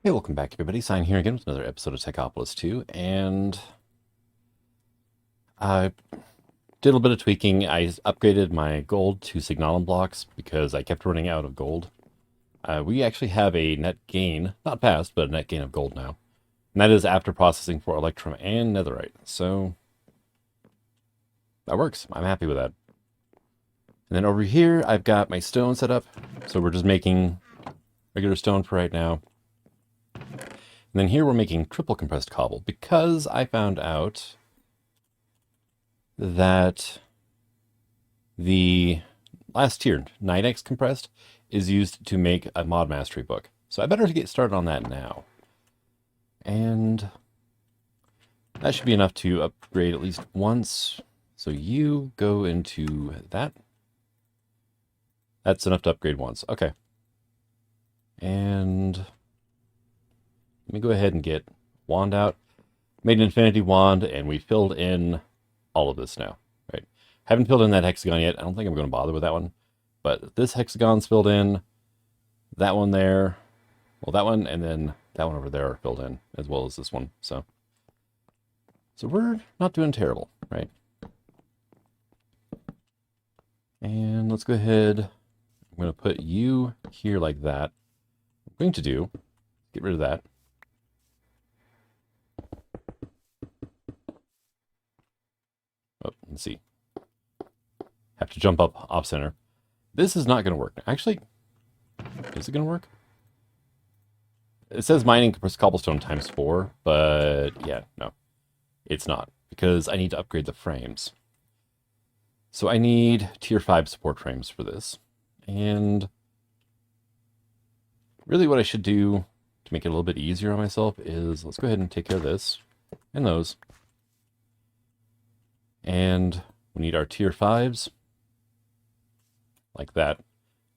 Hey, welcome back, everybody. Sign here again with another episode of Techopolis 2, and I did a little bit of tweaking. I upgraded my gold to signalum blocks because I kept running out of gold. We actually have a net gain, not past, but a net gain of gold now. And that is after processing for electrum and netherite. So that works. I'm happy with that. And then over here, I've got my stone set up. So we're just making regular stone for right now. And then here we're making triple compressed cobble because I found out that the last tier, 9x compressed, is used to make a mod mastery book. So I better get started on that now. And that should be enough to upgrade at least once. So you go into that. That's enough to upgrade once. Okay. And let me go ahead and get wand out. Made an infinity wand, and we filled in all of this now, right? Haven't filled in that hexagon yet. I don't think I'm going to bother with that one. But this hexagon's filled in. That one there. Well, that one, and then that one over there are filled in, as well as this one. So we're not doing terrible, right? And let's go ahead. I'm going to put you here like that. What I'm going to do, get rid of that. Oh, let's see. Have to jump up off center. This is not going to work. Actually, is it going to work? It says mining compressed cobblestone ×4, but yeah, no, it's not, because I need to upgrade the frames. So I need tier 5 support frames for this. And really what I should do to make it a little bit easier on myself is let's go ahead and take care of this and those. And we need our tier 5s like that.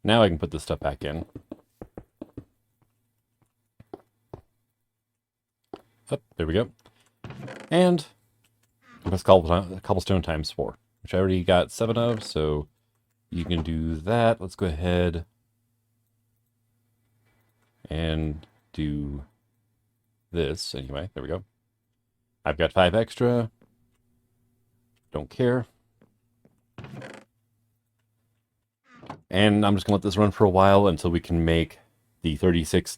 Now I can put this stuff back in. Oh, there we go. And compressed cobblestone ×4, which I already got 7 of, so you can do that. Let's go ahead and do this anyway. There we go. I've got 5 extra. Don't care. And I'm just going to let this run for a while until we can make the 36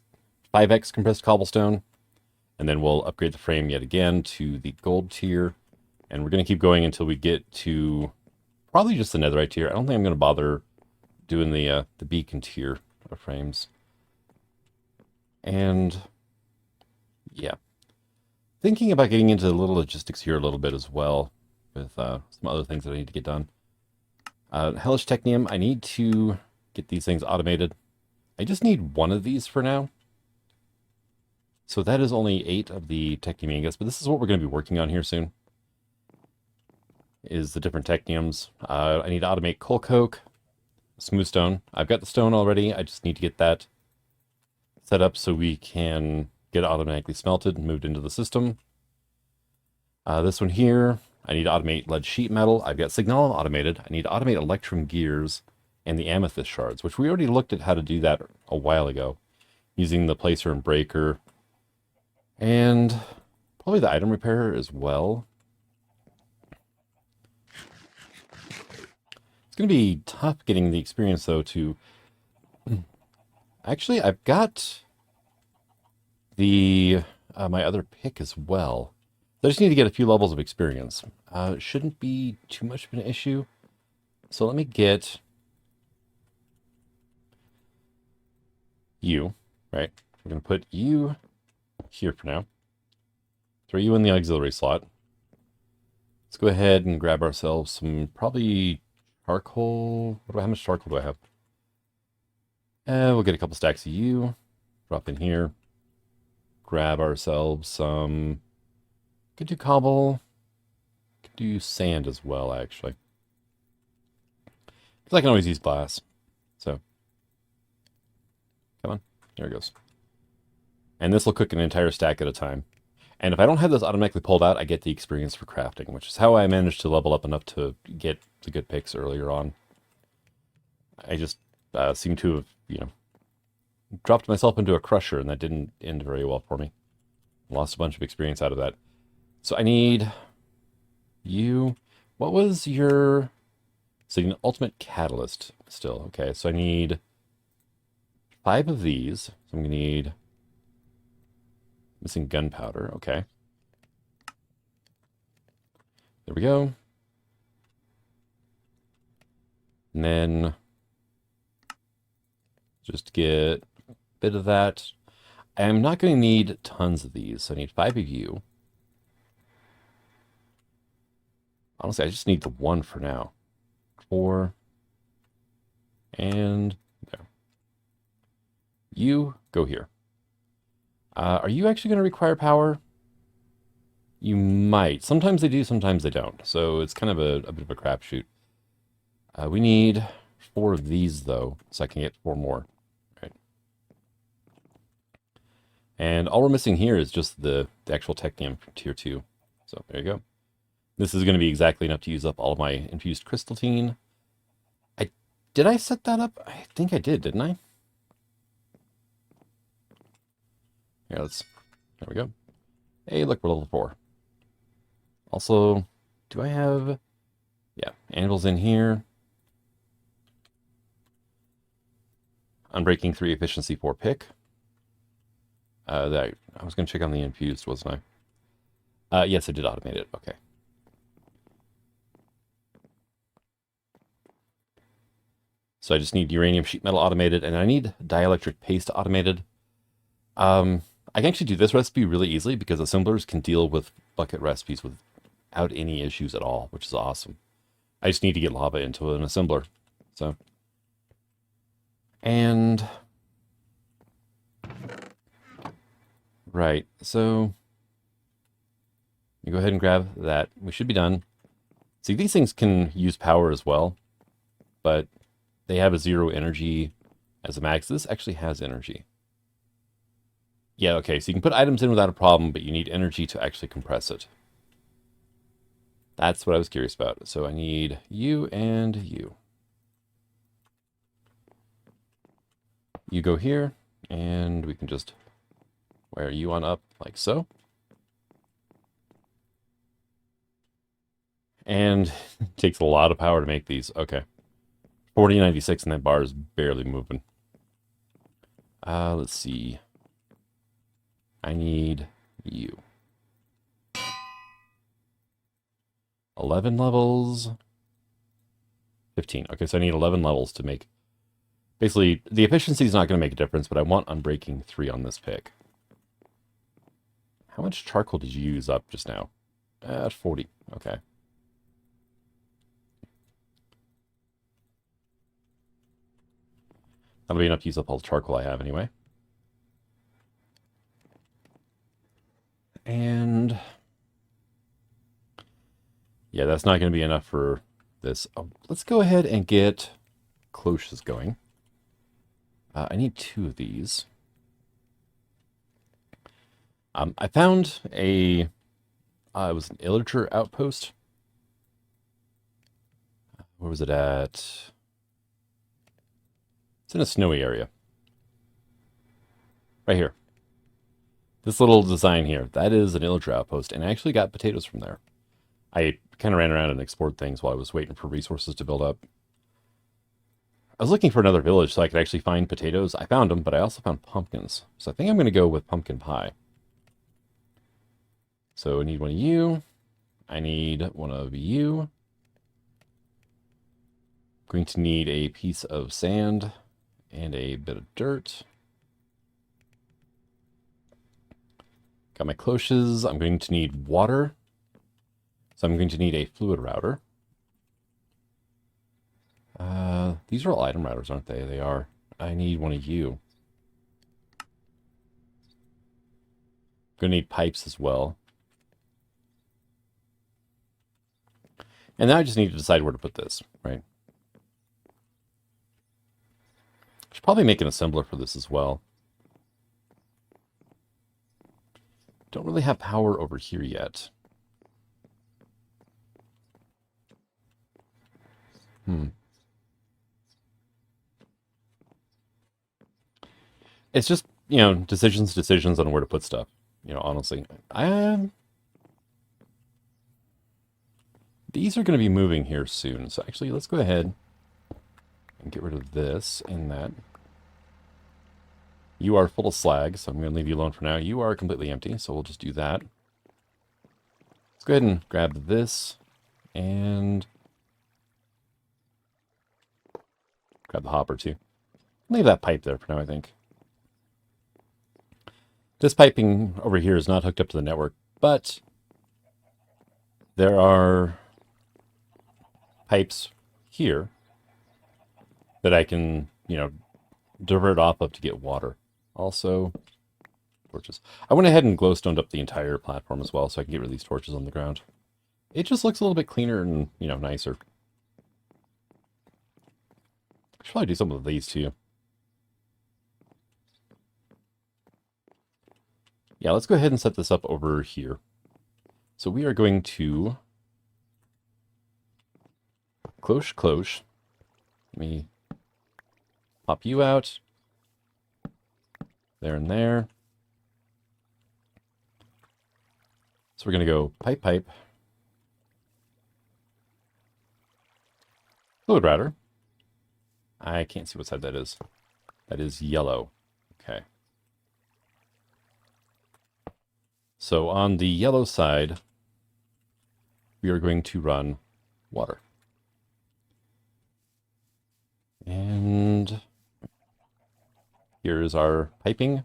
5x compressed cobblestone. And then we'll upgrade the frame yet again to the gold tier. And we're going to keep going until we get to probably just the netherite tier. I don't think I'm going to bother doing the beacon tier of frames. And yeah, thinking about getting into the little logistics here a little bit as well with some other things that I need to get done. Hellish technium, I need to get these things automated. I just need one of these for now. So that is only 8 of the technium ingots, but this is what we're going to be working on here soon, is the different techniums. I need to automate coal coke, smooth stone. I've got the stone already. I just need to get that set up so we can get it automatically smelted and moved into the system. This one here, I need to automate lead sheet metal. I've got signal automated. I need to automate electrum gears and the amethyst shards, which we already looked at how to do that a while ago using the placer and breaker. And probably the item repairer as well. It's going to be tough getting the experience, though, to... Actually, I've got the my other pick as well. I just need to get a few levels of experience. It shouldn't be too much of an issue. So let me get you, right? We're going to put you here for now. Throw you in the auxiliary slot. Let's go ahead and grab ourselves some probably charcoal. How much charcoal do I have? We'll get a couple stacks of you. Drop in here. Grab ourselves some. Could do cobble. Could do sand as well, actually. Because I can always use glass. So. Come on. There it goes. And this will cook an entire stack at a time. And if I don't have this automatically pulled out, I get the experience for crafting, which is how I managed to level up enough to get the good picks earlier on. I just seem to have, dropped myself into a crusher, and that didn't end very well for me. Lost a bunch of experience out of that. So I need you. What was your... So an ultimate catalyst still. Okay, so I need 5 of these. So I'm going to need... Missing gunpowder. Okay. There we go. And then just get a bit of that. I'm not going to need tons of these, so I need 5 of you. Honestly, I just need the 1 for now. 4. And there. You go here. Are you actually going to require power? You might. Sometimes they do, sometimes they don't. So it's kind of a bit of a crapshoot. We need 4 of these, though, so I can get 4 more. Right. And all we're missing here is just the actual technium from tier 2. So there you go. This is going to be exactly enough to use up all of my infused crystalline. Did I set that up? I think I did, didn't I? Here, there we go. Hey, look, we're level 4. Also, do I have... Yeah, anvil's in here. Unbreaking 3, efficiency 4 pick. I was going to check on the infused, wasn't I? Yes, I did automate it. Okay. So I just need uranium sheet metal automated, and I need dielectric paste automated. I can actually do this recipe really easily because assemblers can deal with bucket recipes without any issues at all, which is awesome. I just need to get lava into an assembler. So, and right, so you go ahead and grab that. We should be done. See, these things can use power as well, but they have a 0 energy as a max. This actually has energy. Yeah, okay, so you can put items in without a problem, but you need energy to actually compress it. That's what I was curious about. So I need you and you. You go here, and we can just wire you on up like so. And it takes a lot of power to make these. Okay. 4096, and that bar is barely moving. Let's see. I need you. 11 levels. 15. Okay, so I need 11 levels to make... Basically, the efficiency is not going to make a difference, but I want unbreaking 3 on this pick. How much charcoal did you use up just now? 40. Okay. That'll be enough to use up all the charcoal I have anyway. And yeah, that's not going to be enough for this. Oh, let's go ahead and get cloches going. I need 2 of these. I found a... it was an illager outpost. Where was it at? It's in a snowy area. Right here. This little design here, that is an illager outpost, and I actually got potatoes from there. I kind of ran around and explored things while I was waiting for resources to build up. I was looking for another village so I could actually find potatoes. I found them, but I also found pumpkins. So I think I'm going to go with pumpkin pie. So I need 1 of you. I need 1 of you. Going to need a piece of sand and a bit of dirt. Got my cloches. I'm going to need water. So I'm going to need a fluid router. These are all item routers, aren't they? They are. I need 1 of you. Going to need pipes as well. And now I just need to decide where to put this, right? Should probably make an assembler for this as well. Don't really have power over here yet. It's just, decisions on where to put stuff. Honestly. These are going to be moving here soon. So actually, let's go ahead and get rid of this and that. You are full of slag, so I'm going to leave you alone for now. You are completely empty, so we'll just do that. Let's go ahead and grab this and grab the hopper too. Leave that pipe there for now, I think. This piping over here is not hooked up to the network, but there are pipes here that I can, divert off of to get water. Also, torches. I went ahead and glowstoned up the entire platform as well, so I can get rid of these torches on the ground. It just looks a little bit cleaner and, nicer. I should probably do some of these too. Yeah, let's go ahead and set this up over here. So we are going to cloche. Let me pop you out. There and there. So we're going to go pipe. Fluid router. I can't see what side that is. That is yellow. Okay. So on the yellow side, we are going to run water. And here's our piping.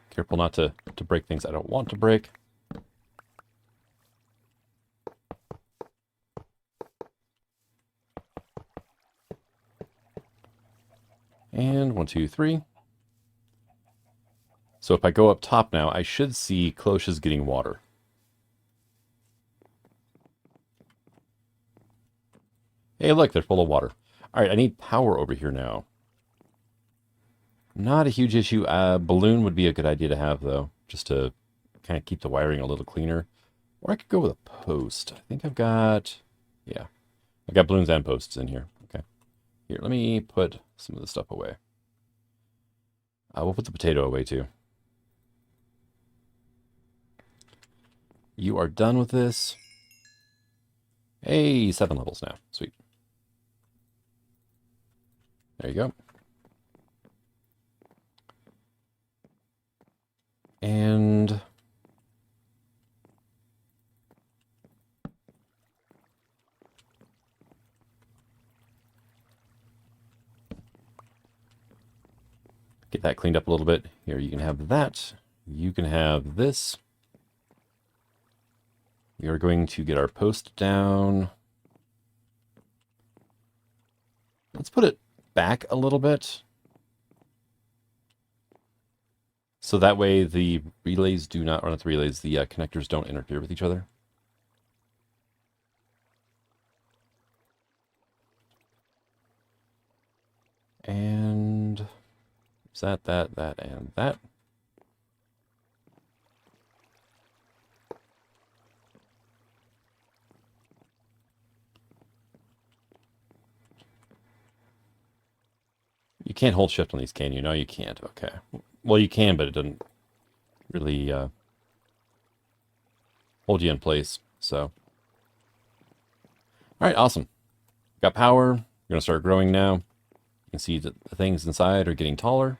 Careful not to break things I don't want to break. And 1, 2, 3. So if I go up top now, I should see cloches getting water. Hey, look, they're full of water. All right, I need power over here now. Not a huge issue. Balloon would be a good idea to have, though, just to kind of keep the wiring a little cleaner. Or I could go with a post. I think I've got balloons and posts in here. Okay. Here, let me put some of this stuff away. We'll put the potato away, too. You are done with this. Hey, 7 levels now. Sweet. There you go. And get that cleaned up a little bit. Here, you can have that. You can have this. We are going to get our post down. Let's put it back a little bit. So that way the relays do not, or not the relays, the connectors don't interfere with each other. And is that, and that. You can't hold shift on these, can you? No, you can't. Okay. Well, you can, but it doesn't really hold you in place. So, all right, awesome. Got power. We're going to start growing now. You can see that the things inside are getting taller.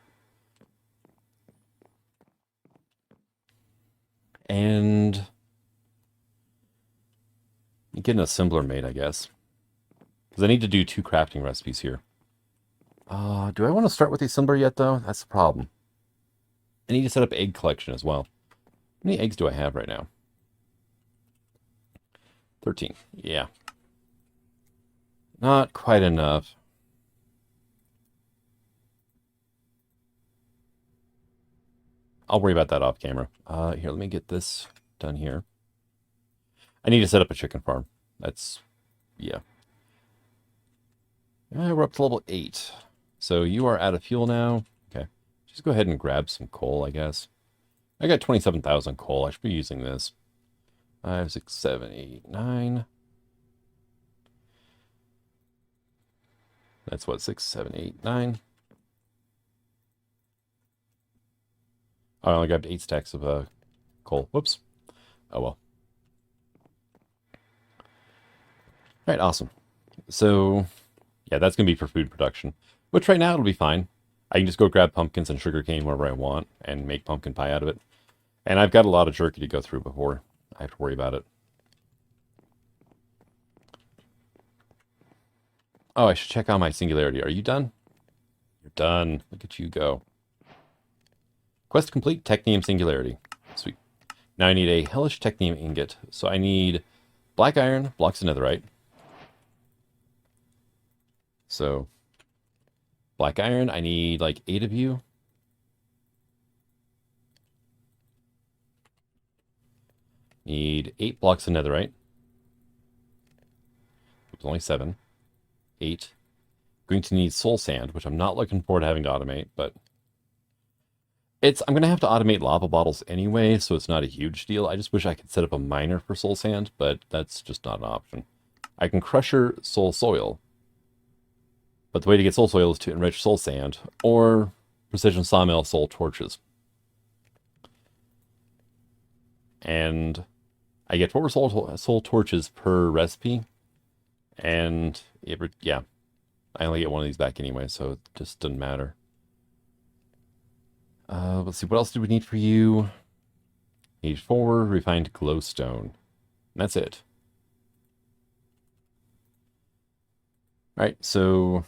And getting a assembler made, I guess. Because I need to do 2 crafting recipes here. Do I want to start with the assembler yet, though? That's the problem. I need to set up egg collection as well. How many eggs do I have right now? 13. Yeah. Not quite enough. I'll worry about that off camera. Here, let me get this done here. I need to set up a chicken farm. That's, yeah. We're up to level 8. So you are out of fuel now. Okay. Just go ahead and grab some coal, I guess. I got 27,000 coal. I should be using this. 5, 6, 7, 8, 9. That's what, 6, 7, 8, 9. Oh, I only grabbed 8 stacks of coal. Whoops. Oh well. All right, awesome. So, yeah, that's going to be for food production, which right now it'll be fine. I can just go grab pumpkins and sugarcane wherever I want and make pumpkin pie out of it. And I've got a lot of jerky to go through before I have to worry about it. Oh, I should check on my singularity. Are you done? You're done. Look at you go. Quest complete, technium singularity. Sweet. Now I need a hellish technium ingot. So I need black iron, blocks of netherite. So black iron, I need like 8 of you. Need 8 blocks of netherite. Oops, only 7. 8. Going to need soul sand, which I'm not looking forward to having to automate, but I'm going to have to automate lava bottles anyway, so it's not a huge deal. I just wish I could set up a miner for soul sand, but that's just not an option. I can crusher soul soil, but the way to get soul soil is to enrich soul sand or precision sawmill soul torches. And I get 4 soul torches per recipe, and yeah, I only get 1 of these back anyway, so it just doesn't matter. Let's see, what else do we need for you? Need 4 refined glowstone. And that's it. Alright, so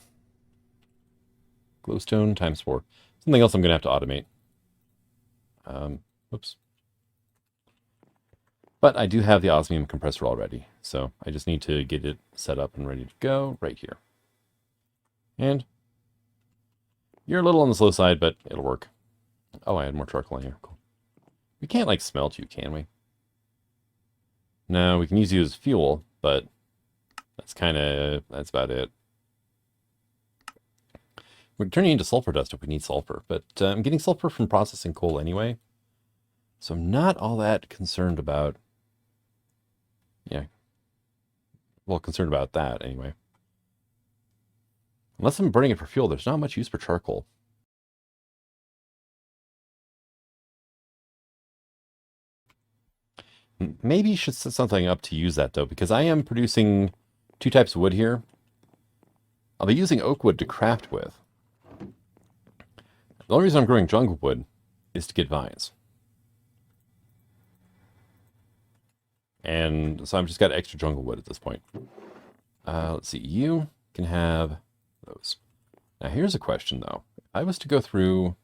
glowstone times 4. Something else I'm going to have to automate. Oops. But I do have the osmium compressor already, so I just need to get it set up and ready to go right here. And you're a little on the slow side, but it'll work. Oh, I had more charcoal in here. Cool. We can't, like, smelt you, can we? No, we can use you as fuel, but that's about it. We're turning into sulfur dust if we need sulfur, but I'm getting sulfur from processing coal anyway. So I'm not all that concerned about, concerned about that anyway. Unless I'm burning it for fuel, there's not much use for charcoal. Maybe you should set something up to use that, though, because I am producing 2 types of wood here. I'll be using oak wood to craft with. The only reason I'm growing jungle wood is to get vines. And so I've just got extra jungle wood at this point. Let's see, you can have those. Now here's a question, though. If I was to go through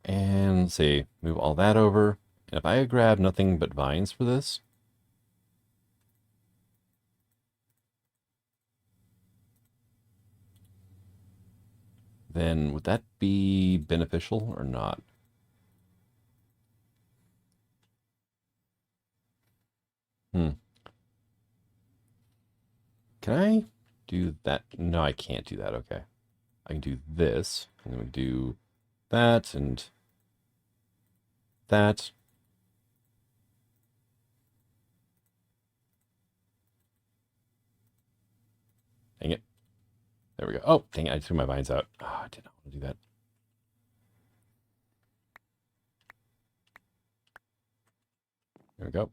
and, say, move all that over, and if I grab nothing but vines for this, then would that be beneficial or not? Can I do that? No, I can't do that. Okay. I can do this, and then we do that and that. Dang it. There we go. Oh, dang it. I threw my vines out. Oh, I did not want to do that. There we go.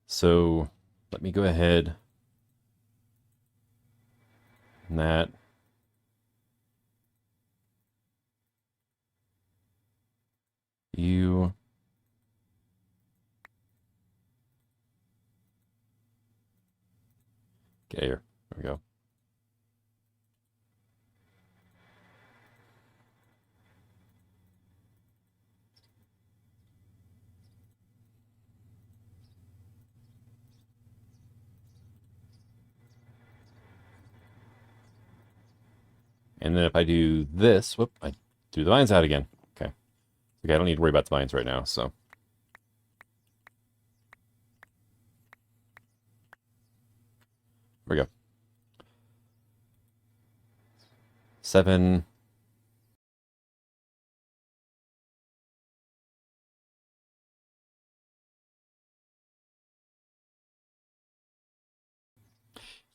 So let me go ahead and that. You. Get here. There we go. And then if I do this, whoop, I threw the vines out again. Okay. Okay, I don't need to worry about the vines right now, so. There we go. 7.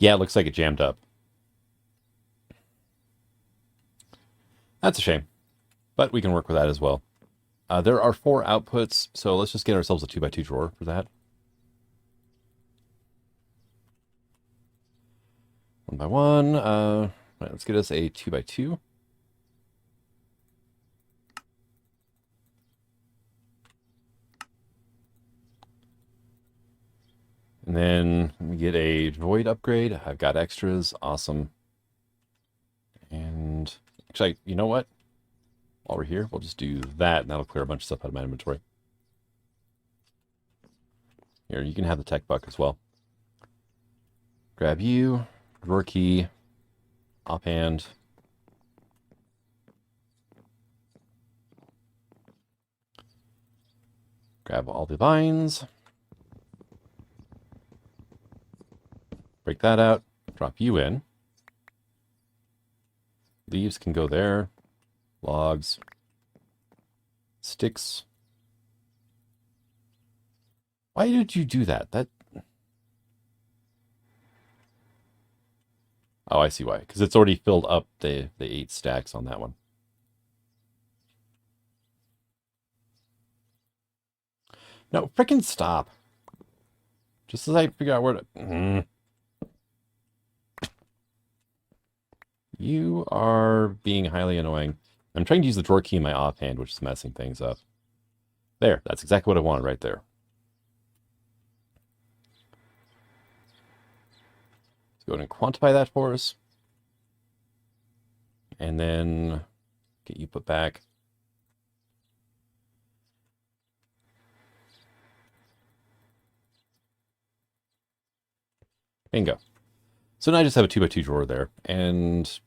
Yeah, it looks like it jammed up. That's a shame, but we can work with that as well. There are 4 outputs, so let's just get ourselves a 2x2 drawer for that. 1 by 1. Right, let's get us a 2x2. And then we get a void upgrade. I've got extras. Awesome. And actually, you know what? While we're here, we'll just do that, and that'll clear a bunch of stuff out of my inventory. Here, you can have the tech buck as well. Grab you, drawer key, offhand. Grab all the vines. Break that out, drop you in. Leaves can go there. Logs. Sticks. Why did you do that? Oh, I see why. Because it's already filled up the 8 stacks on that one. No, frickin' stop. Just as I figure out where to... You are being highly annoying. I'm trying to use the drawer key in my offhand, which is messing things up. There, that's exactly what I wanted right there. Let's go ahead and quantify that for us. And then get you put back. Bingo. So now I just have a 2x2 drawer there, and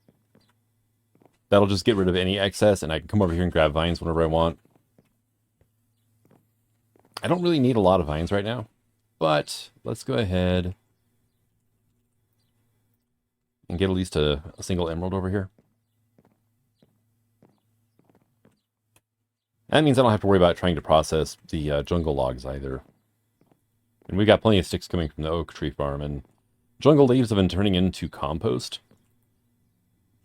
that'll just get rid of any excess, and I can come over here and grab vines whenever I want. I don't really need a lot of vines right now, but let's go ahead and get at least a single emerald over here. That means I don't have to worry about trying to process the jungle logs either. And we've got plenty of sticks coming from the oak tree farm, and jungle leaves have been turning into compost.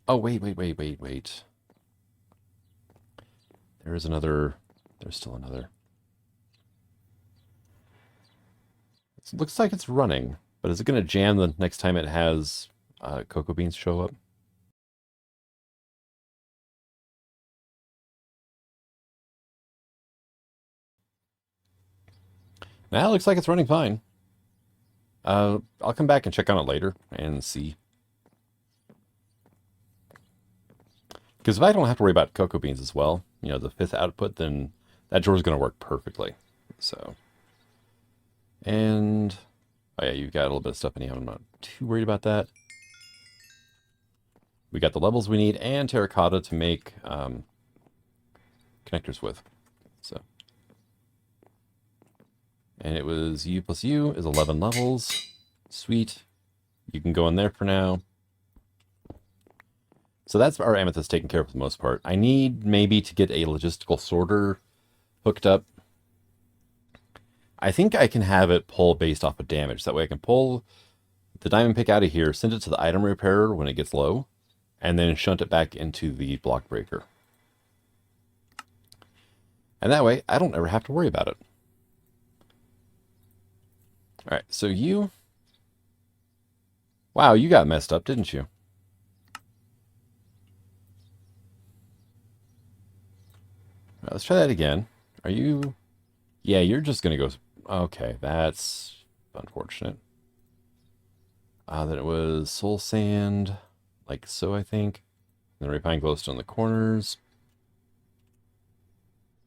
Oh, wait. There's still another. It looks like it's running, but is it going to jam the next time it has cocoa beans show up? Now it looks like it's running fine. I'll come back and check on it later and see. Because if I don't have to worry about cocoa beans as well, you know, the 5th output, then that drawer is going to work perfectly. So, and, oh yeah, you've got a little bit of stuff in here. I'm not too worried about that. We got the levels we need and terracotta to make connectors with. So, and it was U plus U is 11 levels. Sweet. You can go in there for now. So that's our amethyst taken care of for the most part. I need maybe to get a logistical sorter hooked up. I think I can have it pull based off of damage. That way I can pull the diamond pick out of here, send it to the item repairer when it gets low, and then shunt it back into the block breaker. And that way I don't ever have to worry about it. All right, so you... Wow, you got messed up, didn't you? All right, let's try that again. Are you... Yeah, you're just going to go... Okay, that's unfortunate. Then it was soul sand, like so, I think. And then refined glowstone in the corners.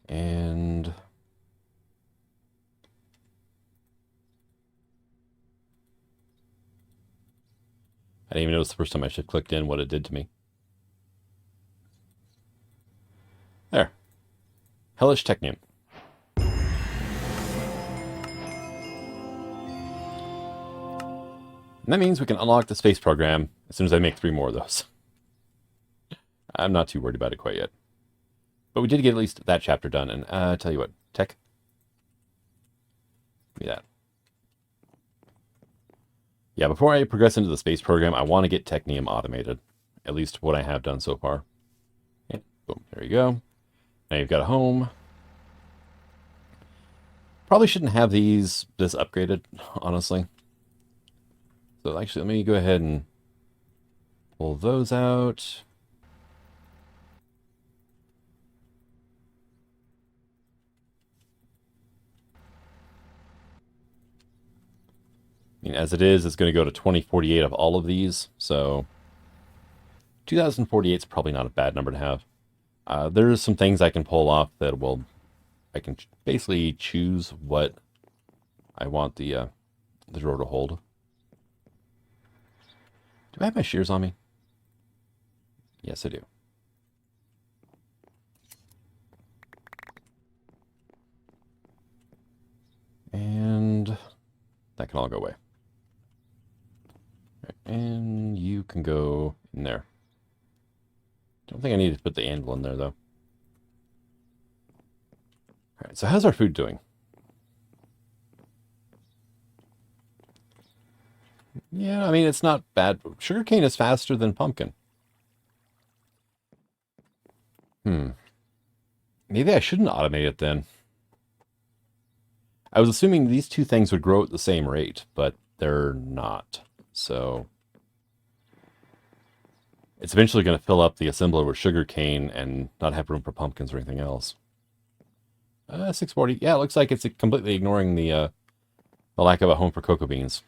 And... I didn't even notice the first time I shift-clicked in what it did to me. There. Hellish technium. And that means we can unlock the space program as soon as I make 3 more of those. I'm not too worried about it quite yet. But we did get at least that chapter done. And tell you what, tech. Give me that. Yeah, before I progress into the space program, I want to get technium automated. At least what I have done so far. Yeah, boom, there you go. Now you've got a home. Probably shouldn't have this upgraded, honestly. So actually, let me go ahead and pull those out. I mean, as it is, it's going to go to 2048 of all of these. So 2048 is probably not a bad number to have. There's some things I can pull off that I can basically choose what I want the drawer to hold. Do I have my shears on me? Yes, I do. And that can all go away. Right, and you can go in there. Don't think I need to put the anvil in there, though. All right, so how's our food doing? Yeah, I mean, it's not bad. Sugarcane is faster than pumpkin. Maybe I shouldn't automate it then. I was assuming these two things would grow at the same rate, but they're not. So it's eventually going to fill up the assembler with sugarcane and not have room for pumpkins or anything else. 640. Yeah, it looks like it's completely ignoring the lack of a home for cocoa beans.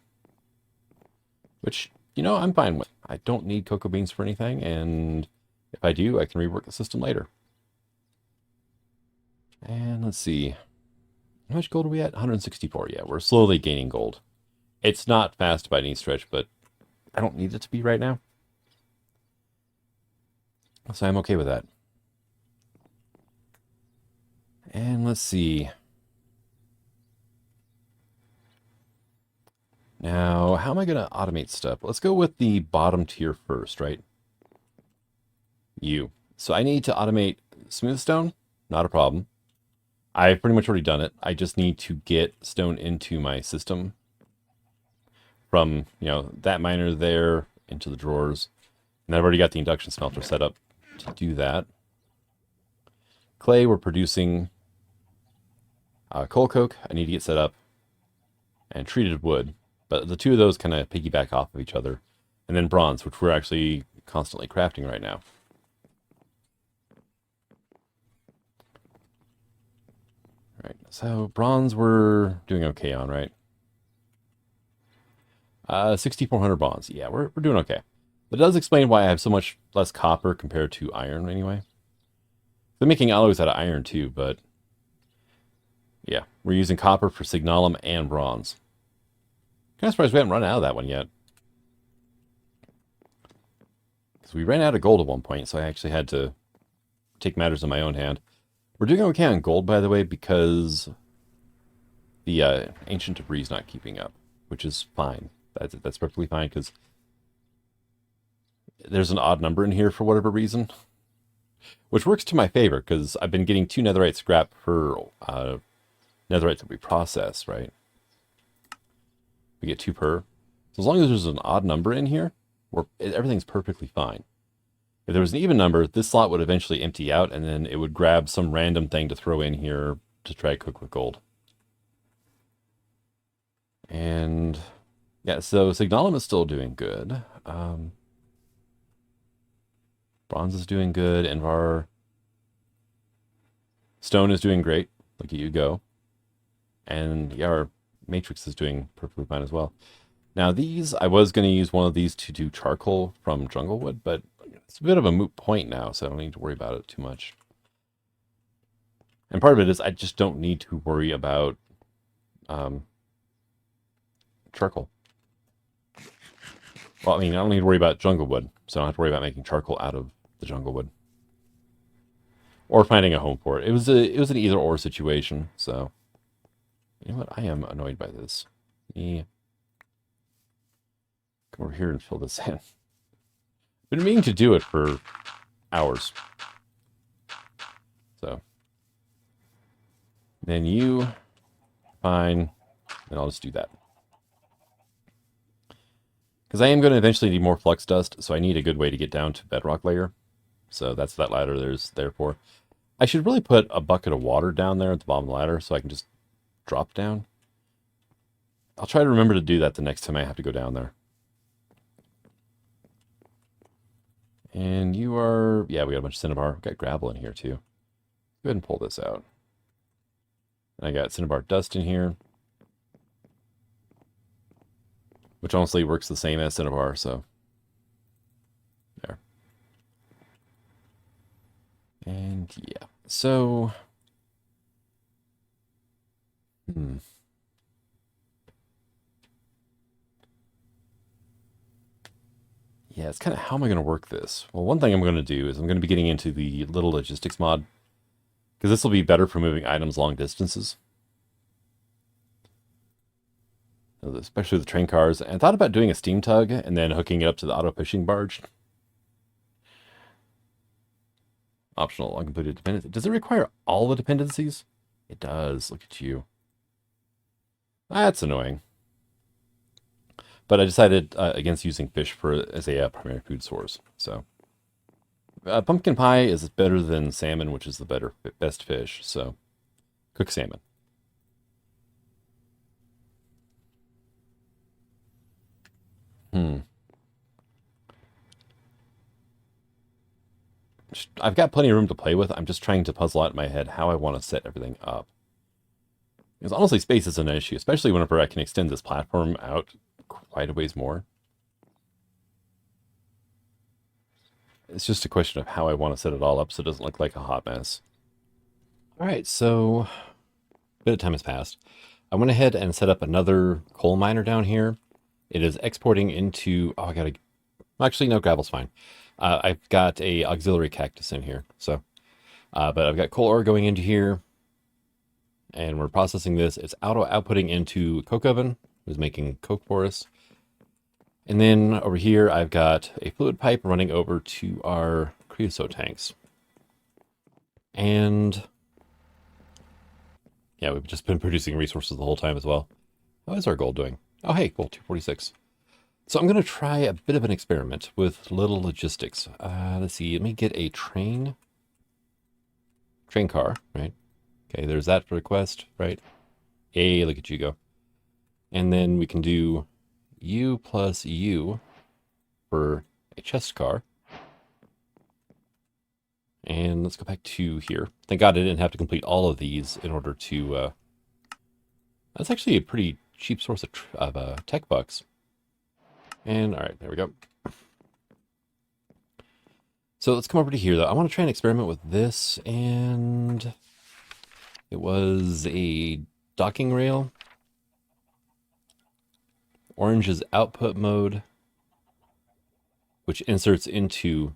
Which, I'm fine with. I don't need cocoa beans for anything, and if I do, I can rework the system later. And let's see. How much gold are we at? 164. Yeah, we're slowly gaining gold. It's not fast by any stretch, but I don't need it to be right now. So I'm okay with that. And let's see. Now, how am I going to automate stuff? Let's go with the bottom tier first, right? So I need to automate smooth stone. Not a problem. I've pretty much already done it. I just need to get stone into my system from, that miner there into the drawers. And I've already got the induction smelter set up to do that. Clay, we're producing coal coke. I need to get set up. And treated wood. But the two of those kind of piggyback off of each other. And then bronze, which we're actually constantly crafting right now. All right, so bronze we're doing okay on, right? 6,400 bronze. Yeah, we're doing okay. That does explain why I have so much less copper compared to iron anyway. They're making alloys out of iron too, but yeah, we're using copper for signalum and bronze. Kind of surprised we haven't run out of that one yet. Because we ran out of gold at one point, so I actually had to take matters in my own hand. We're doing okay on gold, by the way, because the ancient debris is not keeping up, which is fine. That's perfectly fine, because there's an odd number in here for whatever reason. Which works to my favor, because I've been getting 2 netherite scrap per netherite that we process, right? We get 2 per. So as long as there's an odd number in here, everything's perfectly fine. If there was an even number, this slot would eventually empty out, and then it would grab some random thing to throw in here to try to cook with gold. And yeah, so signalum is still doing good. Bronze is doing good. Envar stone is doing great. Look at you go. And yeah, our matrix is doing perfectly fine as well. Now these, I was going to use one of these to do charcoal from jungle wood, but it's a bit of a moot point now, so I don't need to worry about it too much. And part of it is I just don't need to worry about charcoal. Well, I mean, I don't need to worry about jungle wood, so I don't have to worry about making charcoal out of the jungle wood. Or finding a home for it. It was an either-or situation, so... You know what? I am annoyed by this. Yeah. Come over here and fill this in. Been meaning to do it for hours. So. Then you. Fine. And I'll just do that. Because I am going to eventually need more flux dust, so I need a good way to get down to bedrock layer. So that's what that ladder there's there for. I should really put a bucket of water down there at the bottom of the ladder so I can just drop down. I'll try to remember to do that the next time I have to go down there. And you are... Yeah, we got a bunch of cinnabar. We've got gravel in here, too. Go ahead and pull this out. And I got cinnabar dust in here, which honestly works the same as cinnabar, so... There. And, yeah. So... Yeah, it's kind of how am I going to work this? Well, one thing I'm going to do is I'm going to be getting into the little logistics mod, because this will be better for moving items long distances. Especially the train cars. And I thought about doing a steam tug and then hooking it up to the auto pushing barge. Optional uncompleted dependency. Does it require all the dependencies? It does. Look at you. That's annoying. But I decided against using fish as a primary food source. So pumpkin pie is better than salmon, which is the best fish. So cook salmon. I've got plenty of room to play with. I'm just trying to puzzle out in my head how I want to set everything up. Because honestly, space is an issue, especially whenever I can extend this platform out quite a ways more. It's just a question of how I want to set it all up so it doesn't look like a hot mess. All right, so a bit of time has passed. I went ahead and set up another coal miner down here. It is exporting into... Oh, I gotta... Actually, no, gravel's fine. I've got a auxiliary cactus in here, so... but I've got coal ore going into here. And we're processing this. It's outputting into coke oven. It's making Techopolis. And then over here, I've got a fluid pipe running over to our creosote tanks. And yeah, we've just been producing resources the whole time as well. How is our gold doing? Oh, hey, gold 246. So I'm going to try a bit of an experiment with little logistics. Let's see, let me get a train car, right? Okay, there's that for request, right? Hey, look at you go. And then we can do U plus U for a chest car. And let's go back to here. Thank God I didn't have to complete all of these in order to... that's actually a pretty cheap source of tech bucks. And all right, there we go. So let's come over to here, though. I want to try and experiment with this, and it was a docking rail. Orange is output mode, which inserts into...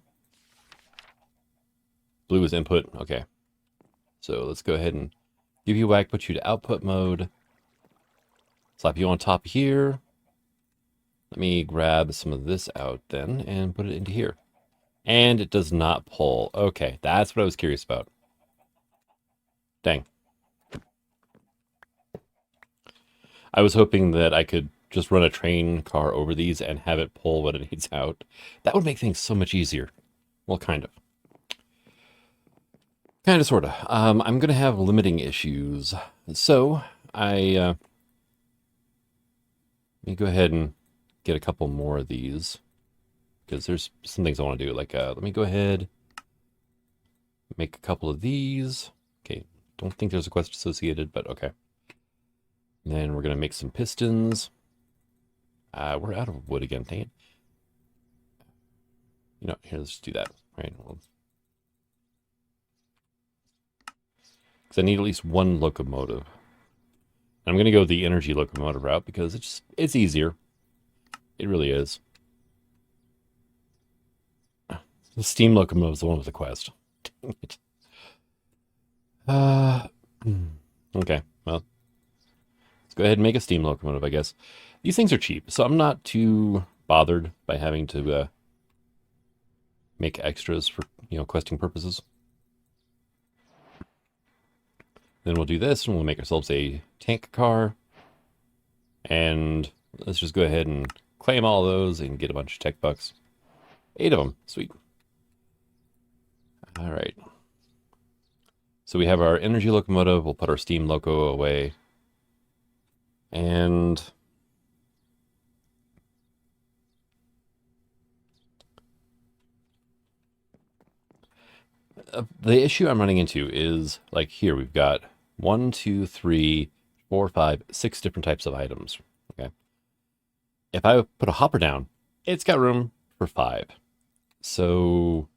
Blue is input. Okay. So let's go ahead and give you a whack, put you to output mode. Slap you on top here. Let me grab some of this out then and put it into here. And it does not pull. Okay, that's what I was curious about. Dang. I was hoping that I could just run a train car over these and have it pull what it needs out. That would make things so much easier. Well, kind of. Kind of, sort of. I'm going to have limiting issues. So, let me go ahead and get a couple more of these, because there's some things I want to do. Like, let me go ahead, make a couple of these. Okay, don't think there's a quest associated, but okay. And then we're going to make some pistons. We're out of wood again, dang it. You know, here, let's do that. Right. Because I need at least one locomotive. I'm going to go the energy locomotive route because it's easier. It really is. The steam locomotive is the one with the quest. Dang it. Okay, well, let's go ahead and make a steam locomotive, I guess. These things are cheap, so I'm not too bothered by having to make extras for, questing purposes. Then we'll do this, and we'll make ourselves a tank car. And let's just go ahead and claim all those and get a bunch of tech bucks. 8 of them. Sweet. All right. So we have our energy locomotive. We'll put our steam loco away. And the issue I'm running into is, like, here we've got 1, 2, 3, 4, 5, 6 different types of items. Okay. If I put a hopper down, it's got room for 5. So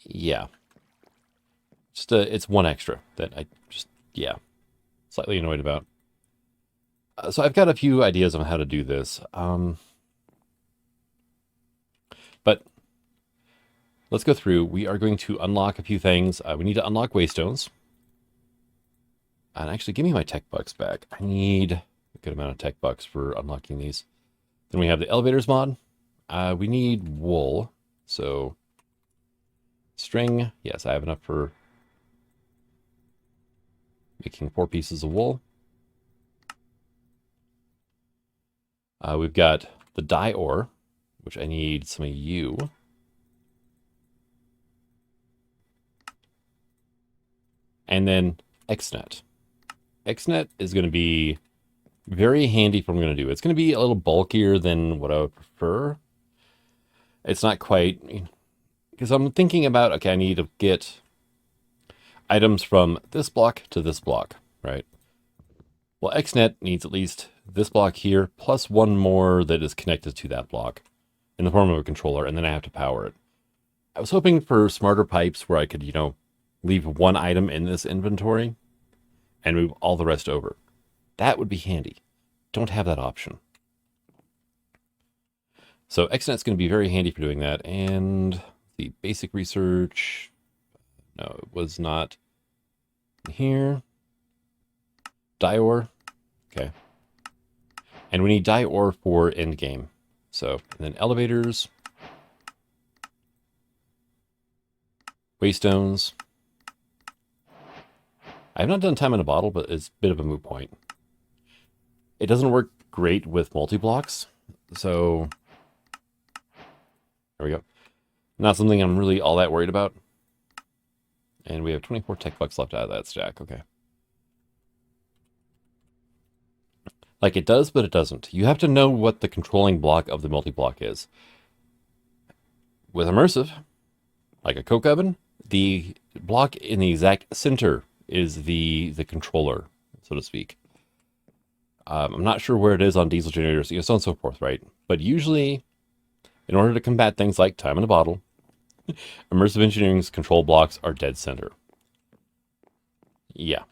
yeah, just it's 1 extra that I just, yeah, slightly annoyed about. So I've got a few ideas on how to do this. But let's go through. We are going to unlock a few things. We need to unlock waystones. And actually, give me my tech bucks back. I need a good amount of tech bucks for unlocking these. Then we have the elevators mod. We need wool. So string. Yes, I have enough for making 4 pieces of wool. We've got the dye ore, which I need some of you. And then XNet. XNet is going to be very handy for what I'm going to do. It's going to be a little bulkier than what I would prefer. It's not quite, because I'm thinking about, okay, I need to get items from this block to this block, right? Well, XNet needs at least this block here, plus 1 more that is connected to that block in the form of a controller, and then I have to power it. I was hoping for smarter pipes where I could, leave 1 item in this inventory and move all the rest over. That would be handy. Don't have that option. So XNet's going to be very handy for doing that. And the basic research, no, it was not here. Dye ore, okay. And we need dye ore for end game. So, and then elevators, waystones. I have not done time in a bottle, but it's a bit of a moot point. It doesn't work great with multi-blocks, so there we go. Not something I'm really all that worried about. And we have 24 tech bucks left out of that stack, okay. Like, it does, but it doesn't. You have to know what the controlling block of the multi-block is. With immersive, like a coke oven, the block in the exact center is the controller, so to speak. I'm not sure where it is on diesel generators, so on and so forth, right? But usually, in order to combat things like time in a bottle, immersive engineering's control blocks are dead center. Yeah.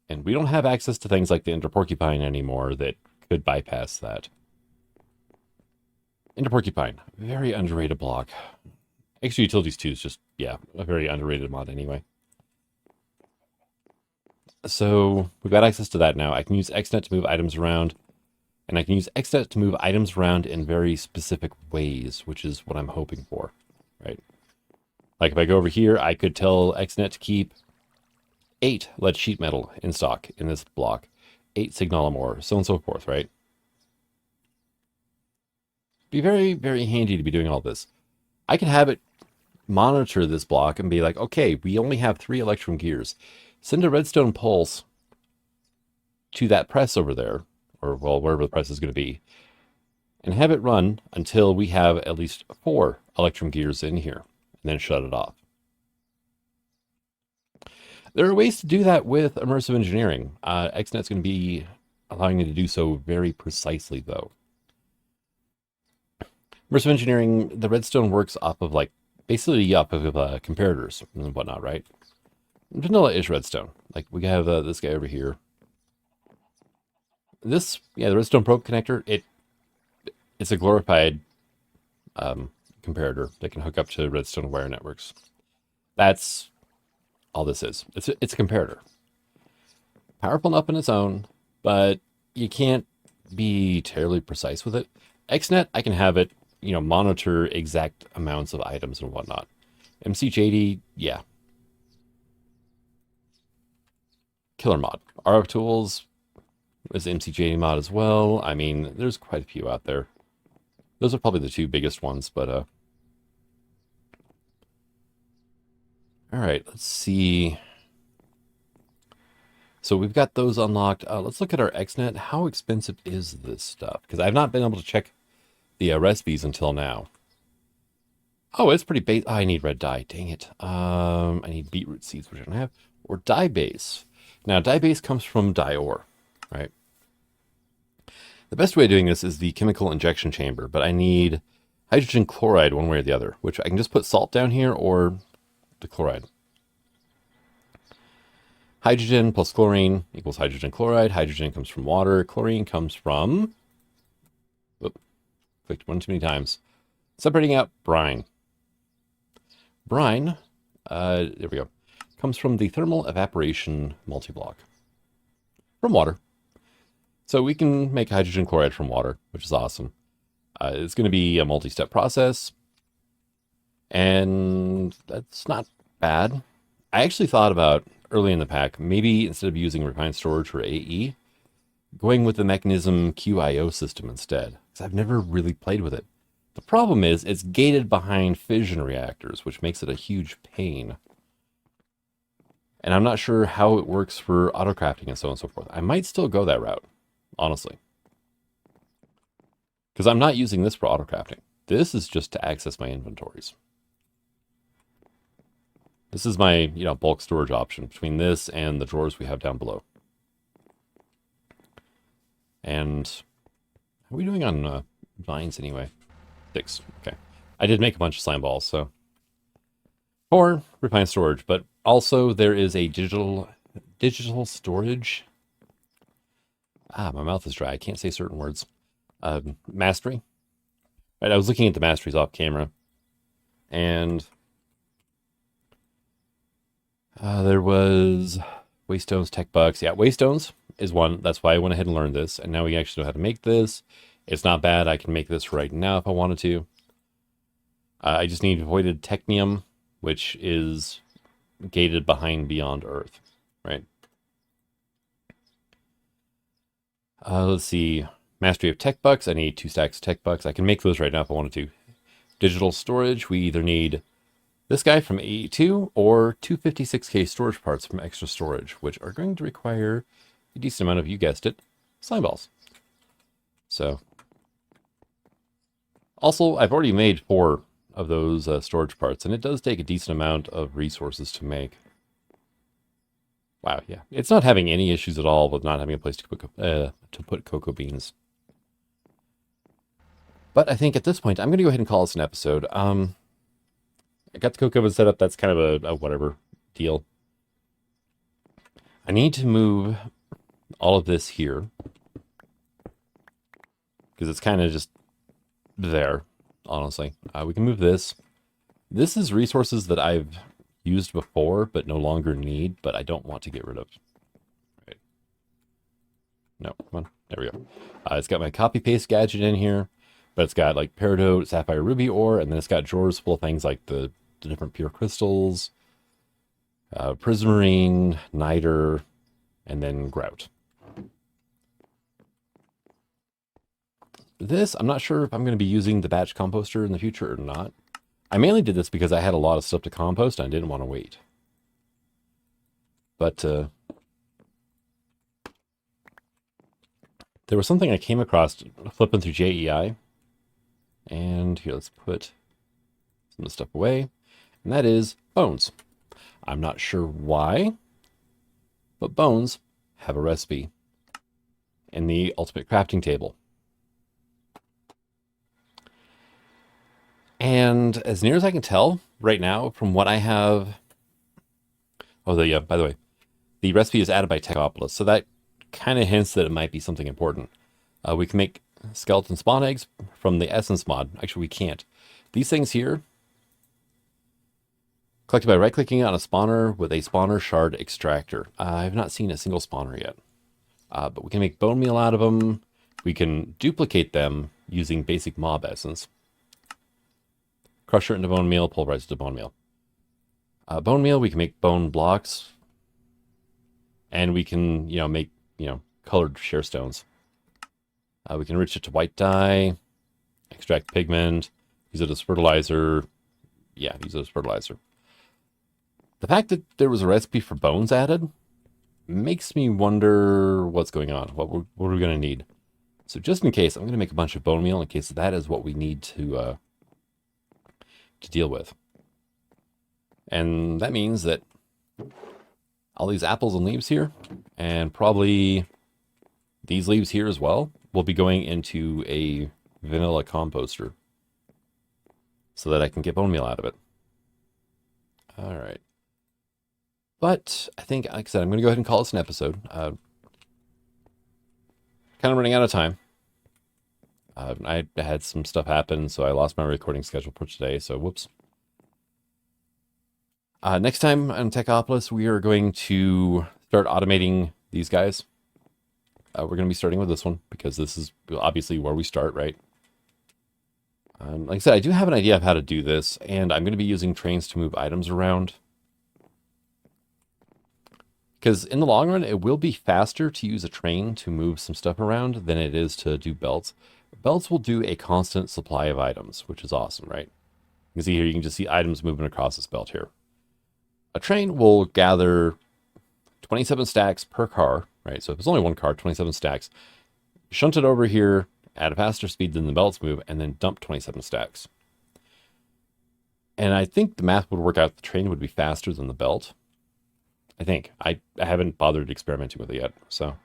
And we don't have access to things like the Interporcupine anymore that could bypass that. Interporcupine, very underrated block. Extra Utilities 2 is just, yeah, a very underrated mod anyway. So we've got access to that now. I can use XNet to move items around, and I can use XNet to move items around in very specific ways, which is what I'm hoping for, right? Like if I go over here, I could tell XNet to keep 8 lead sheet metal in stock in this block, 8 signalum ore, so on and so forth, right? Be very, very handy to be doing all this. I can have it monitor this block and be like, okay, we only have 3 electrum gears. Send a redstone pulse to that press over there, or well, wherever the press is going to be, and have it run until we have at least 4 electrum gears in here, and then shut it off. There are ways to do that with immersive engineering. XNet's going to be allowing me to do so very precisely, though. Immersive engineering, the redstone works off of, like, basically off of comparators and whatnot, right? Vanilla-ish redstone. Like, we have this guy over here. This, yeah, the redstone probe connector, it's a glorified comparator that can hook up to redstone wire networks. That's all this is. It's a comparator. Powerful enough on its own, but you can't be terribly precise with it. XNet, I can have it, monitor exact amounts of items and whatnot. MCH80, yeah. Killer mod. RF tools, There's the MCJ mod as well. I mean, there's quite a few out there. Those are probably the two biggest ones, but all right, let's see. So we've got those unlocked. Let's look at our XNet. How expensive is this stuff? Because I've not been able to check the recipes until now. Oh, it's pretty base. Oh, I need red dye. Dang it. I need beetroot seeds, which I don't have. Or dye base. Now, dye base comes from dye ore, right? The best way of doing this is the chemical injection chamber, but I need hydrogen chloride one way or the other, which I can just put salt down here or the chloride. Hydrogen plus chlorine equals hydrogen chloride. Hydrogen comes from water. Chlorine comes from... Whoop, clicked one too many times. Separating out brine. Brine, there we go, comes from the thermal evaporation multiblock. From water. So we can make hydrogen chloride from water, which is awesome. It's going to be a multi-step process. And that's not bad. I actually thought about, early in the pack, maybe instead of using refined storage for AE, going with the mekanism QIO system instead. Because I've never really played with it. The problem is it's gated behind fission reactors, which makes it a huge pain. And I'm not sure how it works for autocrafting and so on and so forth. I might still go that route, honestly. Because I'm not using this for autocrafting. This is just to access my inventories. This is my, bulk storage option between this and the drawers we have down below. And how are we doing on vines anyway? 6. Okay. I did make a bunch of slime balls, so. Or refined storage, but also there is a digital storage. My mouth is dry. I can't say certain words. Mastery. Right, I was looking at the masteries off camera, and there was waste stones, tech bucks. Yeah, waste stones is one. That's why I went ahead and learned this, and now we actually know how to make this. It's not bad. I can make this right now if I wanted to. I just need voided technium, which is gated behind beyond Earth, right? Let's see. Mastery of tech bucks. I need 2 stacks of tech bucks. I can make those right now if I wanted to. Digital storage. We either need this guy from AE2 or 256k storage parts from extra storage, which are going to require a decent amount of, you guessed it, slime balls. So, also, I've already made 4 of those storage parts, and it does take a decent amount of resources to make. Wow, yeah. It's not having any issues at all with not having a place to put cocoa beans. But I think at this point, I'm going to go ahead and call this an episode. I got the cocoa oven set up. That's kind of a whatever deal. I need to move all of this here, because it's kind of just there, honestly. We can move this. This is resources that I've used before, but no longer need, but I don't want to get rid of. Right. No, come on. There we go. It's got my copy-paste gadget in here, but it's got like peridot, sapphire, ruby ore, and then it's got drawers full of things like the different pure crystals, prismarine, niter, and then grout. This, I'm not sure if I'm going to be using the batch composter in the future or not. I mainly did this because I had a lot of stuff to compost and I didn't want to wait. But there was something I came across flipping through JEI. And here, let's put some of the stuff away. And that is bones. I'm not sure why, but bones have a recipe in the ultimate crafting table. And as near as I can tell right now from what I have, by the way, the recipe is added by Techopolis, so that kind of hints that it might be something important. We can make skeleton spawn eggs from the essence mod. Actually, we can't. These things here, collected by right-clicking on a spawner with a spawner shard extractor. I have not seen a single spawner yet, but we can make bone meal out of them. We can duplicate them using basic mob essence. Crush it into bone meal, pulverize it to bone meal. Bone meal, we can make bone blocks. And we can, make, colored share stones. We can enrich it to white dye, extract pigment, use it as fertilizer. Yeah, use it as fertilizer. The fact that there was a recipe for bones added makes me wonder what's going on. What are we going to need? So just in case, I'm going to make a bunch of bone meal in case that is what we need to deal with. And that means that all these apples and leaves here, and probably these leaves here as well, will be going into a vanilla composter so that I can get bone meal out of it. All right. But I think, like I said, I'm going to go ahead and call this an episode. Kind of running out of time. I had some stuff happen, so I lost my recording schedule for today, so whoops. Next time on Techopolis, we are going to start automating these guys. We're going to be starting with this one, because this is obviously where we start, right? Like I said, I do have an idea of how to do this, and I'm going to be using trains to move items around. Because in the long run, it will be faster to use a train to move some stuff around than it is to do belts. Belts will do a constant supply of items, which is awesome, right? You can see here, you can just see items moving across this belt here. A train will gather 27 stacks per car, right? So if it's only one car, 27 stacks. Shunt it over here at a faster speed than the belts move, and then dump 27 stacks. And I think the math would work out the train would be faster than the belt. I think. I haven't bothered experimenting with it yet, so.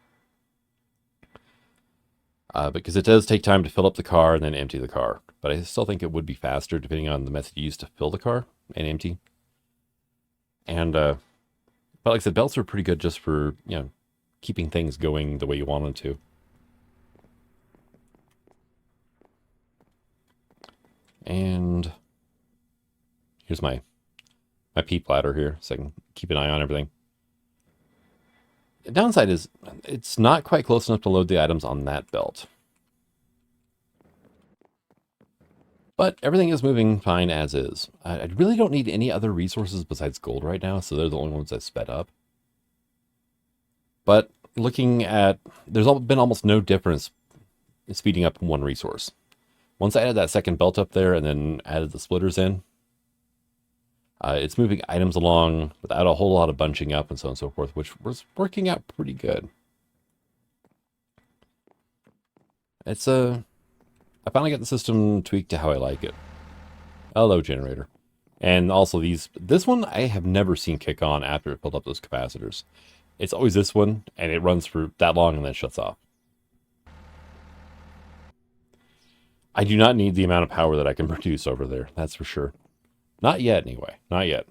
Because it does take time to fill up the car and then empty the car. But I still think it would be faster depending on the method you use to fill the car and empty. And, but like I said, belts are pretty good just for, keeping things going the way you want them to. And here's my peep ladder here, so I can keep an eye on everything. The downside is it's not quite close enough to load the items on that belt. But everything is moving fine as is. I really don't need any other resources besides gold right now, so they're the only ones I sped up. But looking at, there's been almost no difference in speeding up one resource. Once I added that second belt up there and then added the splitters in, it's moving items along without a whole lot of bunching up and so on and so forth, which was working out pretty good. It's I finally got the system tweaked to how I like it. Hello, generator. And also this one I have never seen kick on after it filled up those capacitors. It's always this one, and it runs for that long and then shuts off. I do not need the amount of power that I can produce over there, that's for sure. Not yet, anyway. Not yet.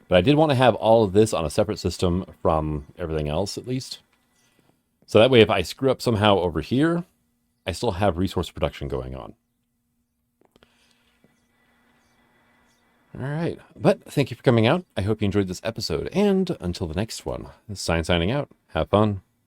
But I did want to have all of this on a separate system from everything else, at least. So that way, if I screw up somehow over here, I still have resource production going on. All right. But thank you for coming out. I hope you enjoyed this episode. And until the next one, this is Signing out. Have fun.